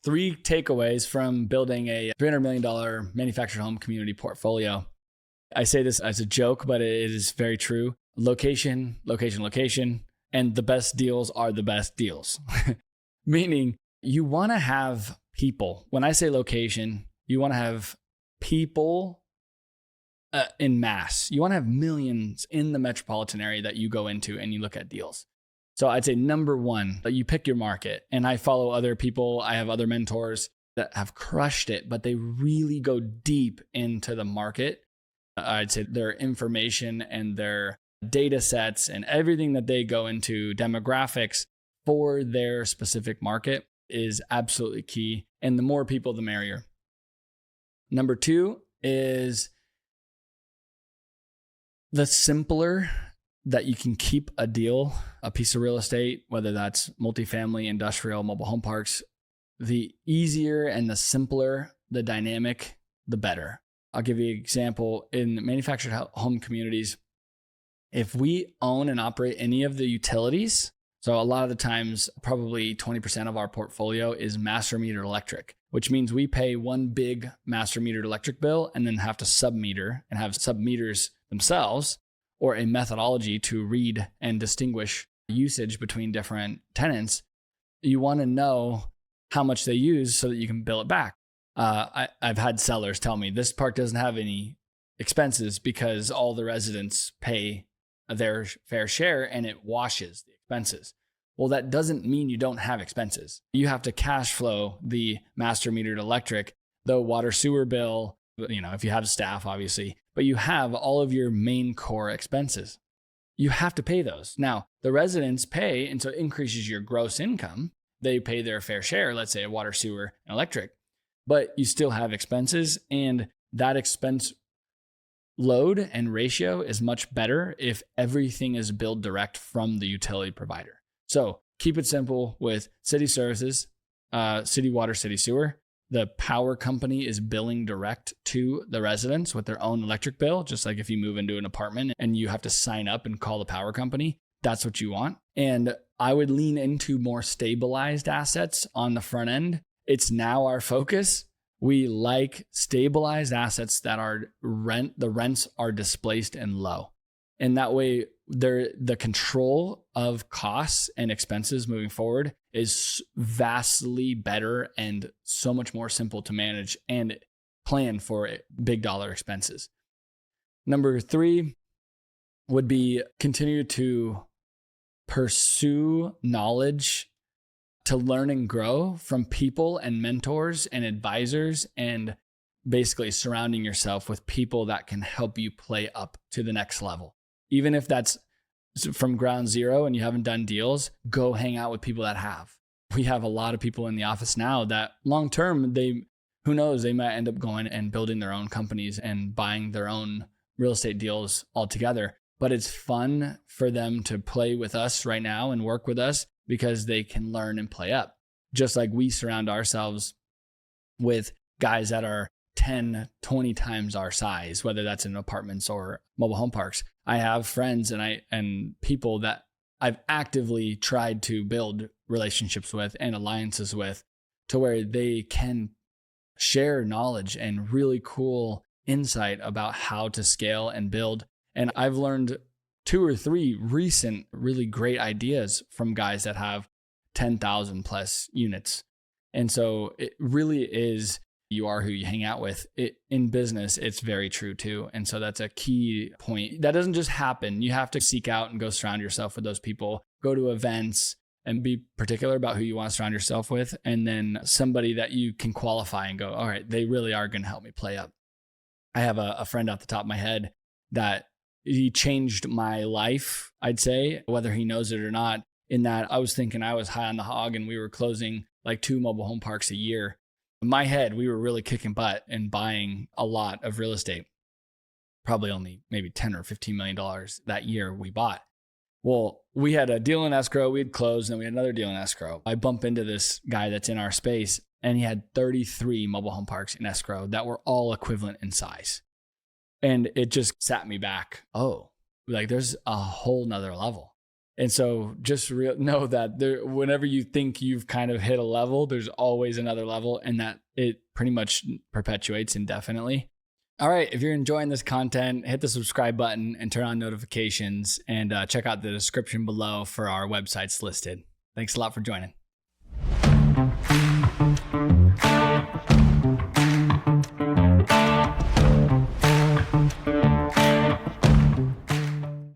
Three takeaways from building a $300 million manufactured home community portfolio. I say this as a joke, but it is very true. Location, location, location. And the best deals are the best deals. Meaning you want to have people. When I say location, you want to have people in mass. You want to have millions in the metropolitan area that you go into and you look at deals. So I'd say number one, you pick your market. And I follow other people. I have other mentors that have crushed it, but they really go deep into the market. I'd say their information and their data sets and everything that they go into, demographics for their specific market, is absolutely key. And the more people, the merrier. Number two is the simpler that you can keep a deal, a piece of real estate, whether that's multifamily, industrial, mobile home parks, the easier and the simpler the dynamic, the better. I'll give you an example. In manufactured home communities, if we own and operate any of the utilities, so a lot of the times, probably 20% of our portfolio is master metered electric, which means we pay one big master metered electric bill and then have to sub-meter and have sub-meters themselves, or a methodology to read and distinguish usage between different tenants. You want to know how much they use so that you can bill it back. I've had sellers tell me this park doesn't have any expenses because all the residents pay their fair share and it washes the expenses. Well, that doesn't mean you don't have expenses. You have to cash flow the master metered electric, the water sewer bill, if you have staff, obviously, but you have all of your main core expenses. You have to pay those. Now, the residents pay, and so it increases your gross income. They pay their fair share, let's say water, sewer, and electric, but you still have expenses, and that expense load and ratio is much better if everything is billed direct from the utility provider. So keep it simple with city services, city water, city sewer. The power company is billing direct to the residents with their own electric bill, just like if you move into an apartment and you have to sign up and call the power company, that's what you want. And I would lean into more stabilized assets on the front end. It's now our focus. We like stabilized assets that are the rents are displaced and low. And that way, the control of costs and expenses moving forward is vastly better and so much more simple to manage and plan for big dollar expenses. Number three would be continue to pursue knowledge, to learn and grow from people and mentors and advisors, and basically surrounding yourself with people that can help you play up to the next level. Even if that's from ground zero and you haven't done deals, go hang out with people that have. We have a lot of people in the office now that long term, who knows, they might end up going and building their own companies and buying their own real estate deals altogether. But it's fun for them to play with us right now and work with us because they can learn and play up. Just like we surround ourselves with guys that are 10, 20 times our size, whether that's in apartments or mobile home parks. I have friends and people that I've actively tried to build relationships with and alliances with to where they can share knowledge and really cool insight about how to scale and build. And I've learned 2 or 3 recent really great ideas from guys that have 10,000 plus units. And so it really is, you are who you hang out with. In business, it's very true too. And so that's a key point. That doesn't just happen. You have to seek out and go surround yourself with those people, go to events and be particular about who you want to surround yourself with. And then somebody that you can qualify and go, all right, they really are going to help me play up. I have a friend off the top of my head that he changed my life, I'd say, whether he knows it or not, in that I was thinking I was high on the hog and we were closing like 2 mobile home parks a year. In my head, we were really kicking butt and buying a lot of real estate, probably only maybe $10 or $15 million that year we bought. Well, we had a deal in escrow, we had closed, and then we had another deal in escrow. I bump into this guy that's in our space, and he had 33 mobile home parks in escrow that were all equivalent in size. And it just sat me back. Oh, like there's a whole nother level. And so just know that whenever you think you've kind of hit a level, there's always another level, and that it pretty much perpetuates indefinitely. All right, if you're enjoying this content, hit the subscribe button and turn on notifications, and check out the description below for our websites listed. Thanks a lot for joining.